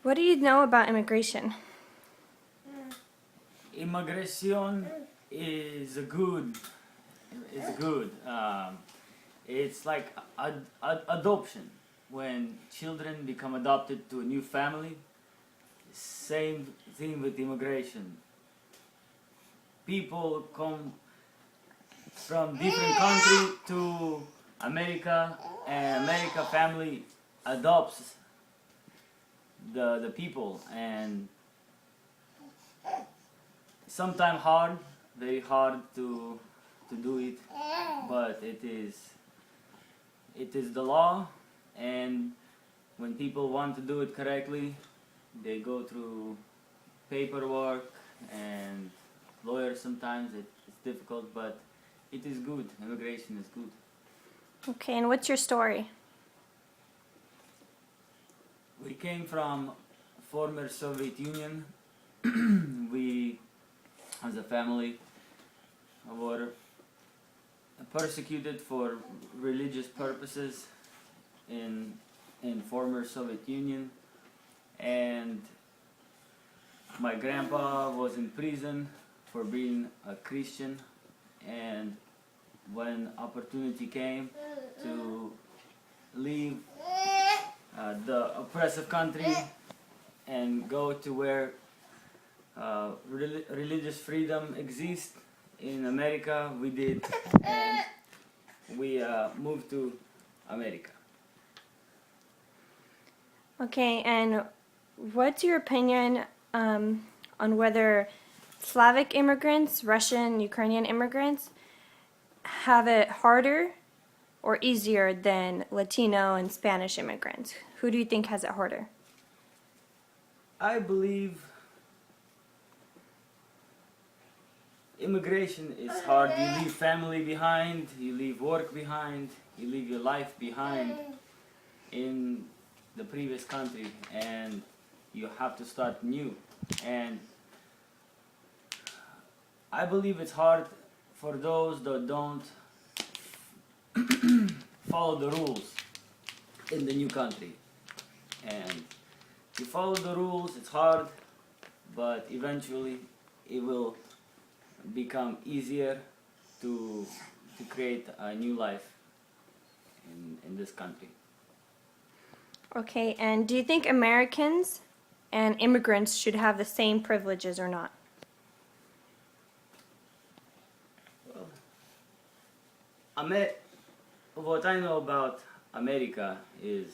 What do you know about immigration? Immigration is good. It's good. It's like adoption. When children become adopted to a new family, same thing with immigration. People come from different country to America, and America family adopts the people, and sometimes hard, very hard to do it, but it is the law, and when people want to do it correctly, they go through paperwork and lawyers. Sometimes it's difficult, but it is good. Immigration is good. Okay, and what's your story? We came from former Soviet Union. We, as a family, were persecuted for religious purposes in former Soviet Union, and my grandpa was in prison for being a Christian, and when opportunity came to leave the oppressive country and go to where religious freedom exists in America, we did, and we moved to America. Okay, and what's your opinion on whether Slavic immigrants, Russian, Ukrainian immigrants, have it harder or easier than Latino and Spanish immigrants? Who do you think has it harder? I believe immigration is hard. You leave family behind, you leave work behind, you leave your life behind in the previous country, and you have to start new. And I believe it's hard for those that don't follow the rules in the new country. And you follow the rules, it's hard, but eventually it will become easier to create a new life in this country. Okay, and do you think Americans and immigrants should have the same privileges or not? What I know about America is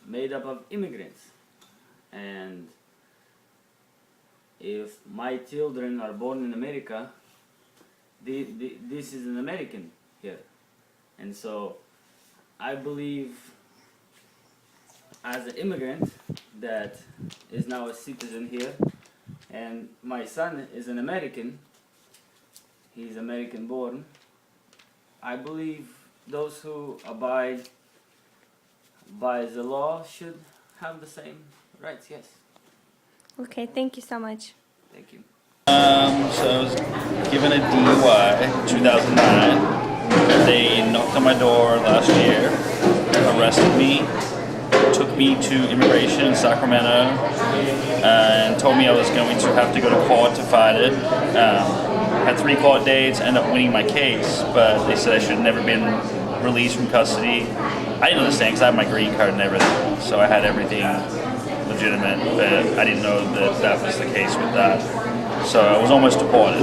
made up of immigrants, and if my children are born in America, this is an American here, and so I believe as an immigrant that is now a citizen here, and my son is an American, he's American born, I believe those who abide by the law should have the same rights, yes. Okay, thank you so much. Thank you. So I was given a DUI in 2009. They knocked on my door last year, arrested me, took me to immigration in Sacramento, and told me I was going to have to go to court to fight it. Had 3 court dates, ended up winning my case, but they said I should have never been released from custody. I didn't understand because I had my green card and everything, so I had everything legitimate, but I didn't know that that was the case with that. So I was almost deported.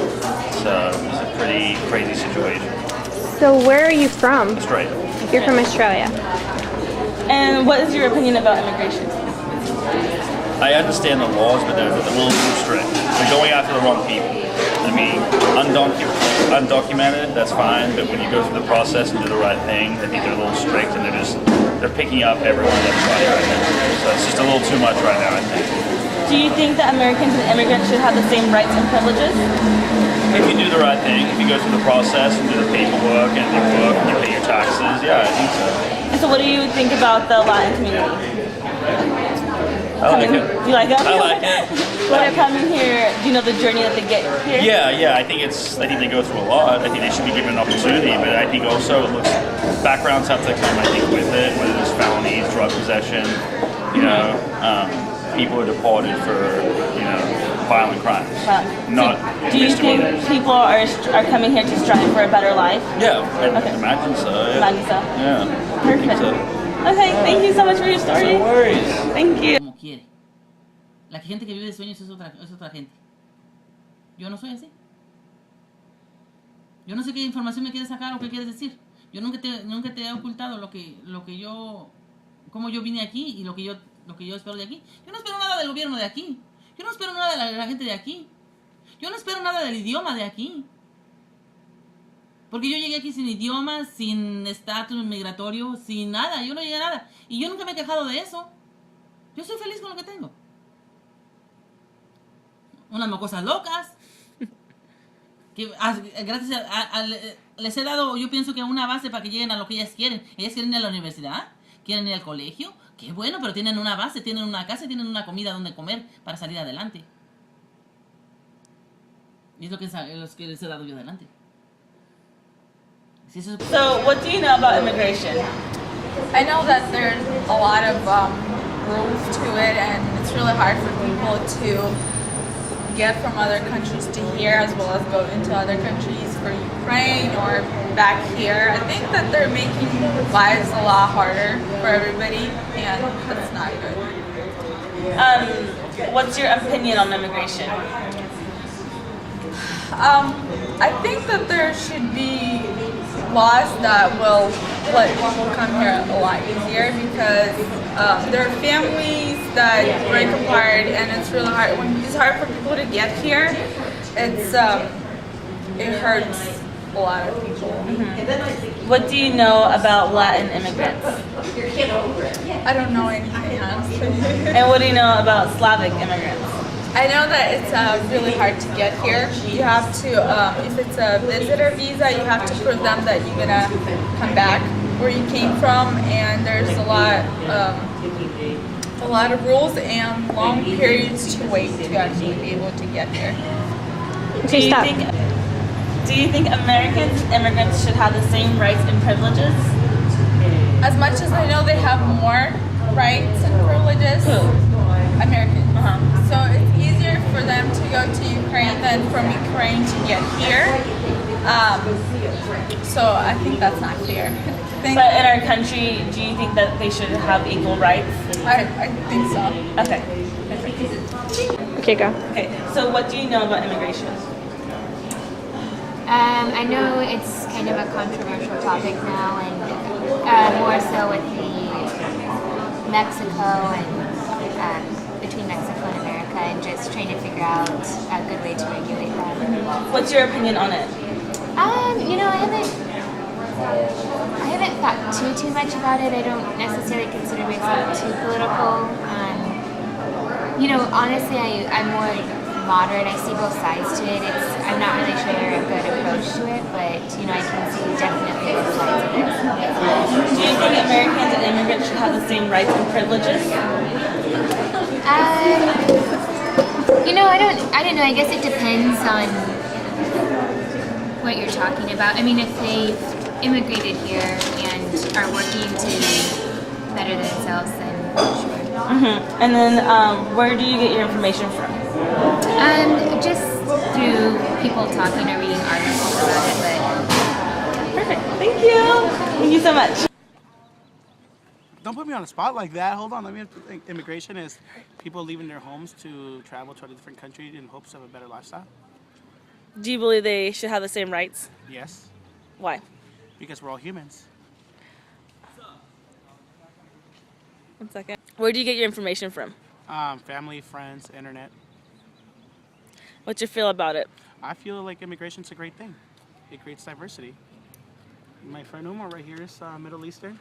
So it was a pretty crazy situation. So where are you from? Australia. You're from Australia. And what is your opinion about immigration? I understand the laws, but they're a little too strict. They're going after the wrong people. I mean, undocumented, that's fine, but when you go through the process and do the right thing, I think they're a little strict, and they're picking up everyone that's right now. So it's just a little too much right now, I think. Do you think that Americans and immigrants should have the same rights and privileges? If you do the right thing, if you go through the process and do the paperwork and you work and you pay your taxes, yeah, I think so. And so what do you think about the Latin community? I like it. You like it? I like it. When they're coming here, do you know the journey that they get here? Yeah, I think they go through a lot. I think they should be given an opportunity, but I think also backgrounds have to come, I think, with it, whether it's felonies, drug possession. You know, people are deported for, you know, violent crimes, not Do you think misdemeanors. people are coming here to strive for a better life? Yeah, I Okay. imagine so. Yeah. Imagine so. Yeah. I think Perfect. so. Okay, thank you so much for your story. No worries. Thank you. Como quiere. La gente que vive de sueños es otra gente. Yo no soy así. Yo no sé qué información me quieres sacar o qué quieres decir. Yo nunca te he ocultado lo que yo, cómo yo vine aquí y lo que yo espero de aquí. Yo no espero nada del gobierno de aquí. Yo no espero nada de la gente de aquí. Yo no espero nada del idioma de aquí. Porque yo llegué aquí sin idioma, sin estatus migratorio, sin nada. Yo no llegué a nada. Y yo nunca me he quejado de eso. Yo soy feliz con lo que tengo. Unas cosas locas. Que gracias les he dado, yo pienso que una base para que lleguen a lo que ellas quieren. Ellas quieren ir a la universidad, quieren ir al colegio. Qué bueno, pero tienen una base, tienen una casa y tienen una comida donde comer para salir adelante. Y es lo que les he dado yo adelante. Si eso es- So, what do you know about immigration? I know that there's a lot of rules to it, and it's really hard for people to get from other countries to here, as well as go into other countries for Ukraine or back here. I think that they're making lives a lot harder for everybody, and that's not good. What's your opinion on immigration? I think that there should be laws that will let people come here a lot easier, because there are families that break apart, and it's really hard. When it's hard for people to get here, it hurts a lot of people. What do you know about Latin immigrants? I don't know anything, honestly. And what do you know about Slavic immigrants? I know that it's really hard to get here. You have to, if it's a visitor visa, you have to prove them that you're gonna come back where you came from, and there's a lot of rules and long periods to wait to actually be able to get here. Do you stop. think Americans and immigrants should have the same rights and privileges? As much as I know, they have more rights and privileges. Who? Americans. Uh-huh. So it's easier for them to go to Ukraine than from Ukraine to get here. So I think that's not fair. But in our country, do you think that they should have equal rights? I think so. Okay. Okay, go. Okay. So what do you know about immigration? I know it's kind of a controversial topic now, and more so with the Mexico and between Mexico and America, and just trying to figure out a good way to regulate that. What's your opinion on it? You know, I haven't thought too much about it. I don't necessarily consider myself too political. You know, honestly, I'm more moderate. I see both sides to it. I'm not really sure a good approach to it, but you know, I can see definitely both sides of it. Do you think Americans and immigrants should have the same rights and privileges? You know, I don't know. I guess it depends on what you're talking about. I mean, if they've immigrated here and are working to better themselves, then sure. Mm-hmm. And then, where do you get your information from? Just through people talking or reading articles about it, but Perfect. Thank you. Thank you so much. Don't put me on the spot like that. Hold on. Let me think. Immigration is people leaving their homes to travel to a different country in hopes of a better lifestyle. Do you believe they should have the same rights? Yes, Why? because we're all humans. 1 second. Where do you get your information from? Family, friends, internet. What's your feel about it? I feel like immigration's a great thing. It creates diversity. My friend Umar right here is Middle Eastern.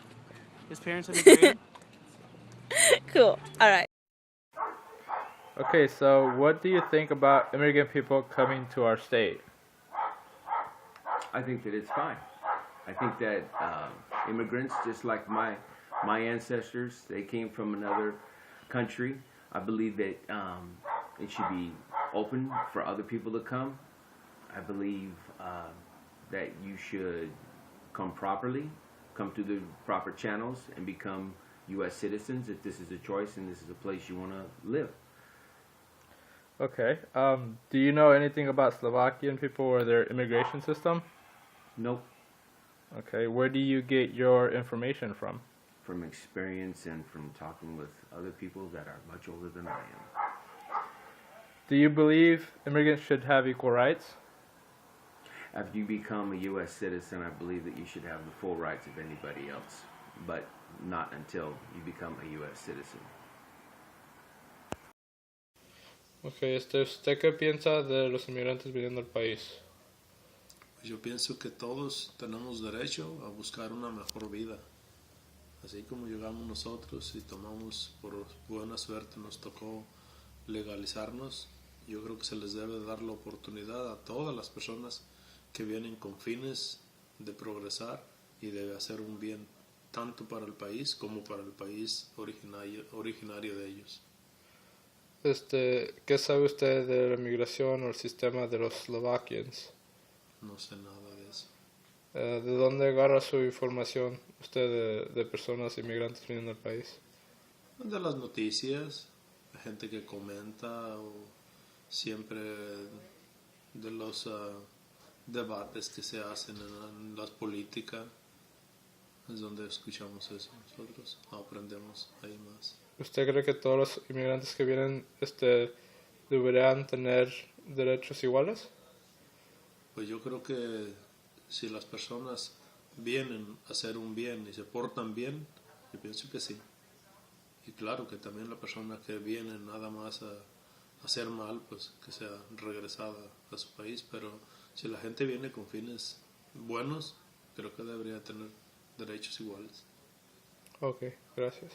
His parents immigrated. Cool. All right. Okay, so what do you think about immigrant people coming to our state? I think that it's fine. I think that immigrants, just like my ancestors, they came from another country. I believe that it should be open for other people to come. I believe that you should come properly, come through the proper channels, and become U.S. citizens if this is a choice and this is a place you want to live. Okay. Do you know anything about Slovakian people or their immigration system? Nope. Okay. Where do you get your information from? From experience and from talking with other people that are much older than I am. Do you believe immigrants should have equal rights? After you become a U.S. citizen, I believe that you should have the full rights of anybody else, but not until you become a U.S. citizen. Okay, ¿usted qué piensa de los inmigrantes viniendo al país? Yo pienso que todos tenemos derecho a buscar una mejor vida. Así como llegamos nosotros y tomamos por buena suerte, nos tocó legalizarnos, yo creo que se les debe dar la oportunidad a todas las personas que vienen con fines de progresar y de hacer un bien tanto para el país como para el país originario de ellos. ¿Qué sabe usted de la migración o el sistema de los Slovakians? No sé nada de eso. ¿De dónde agarra su información usted de personas inmigrantes viniendo al país? De las noticias, de gente que comenta o siempre de los debates que se hacen en las políticas. Es donde escuchamos eso nosotros, aprendemos ahí más. ¿Usted cree que todos los inmigrantes que vienen deberían tener derechos iguales? Pues yo creo que si las personas vienen a hacer un bien y se portan bien, yo pienso que sí. Y claro que también la persona que viene nada más a hacer mal, pues que sea regresada a su país. Pero si la gente viene con fines buenos, creo que debería tener derechos iguales. Ok, gracias.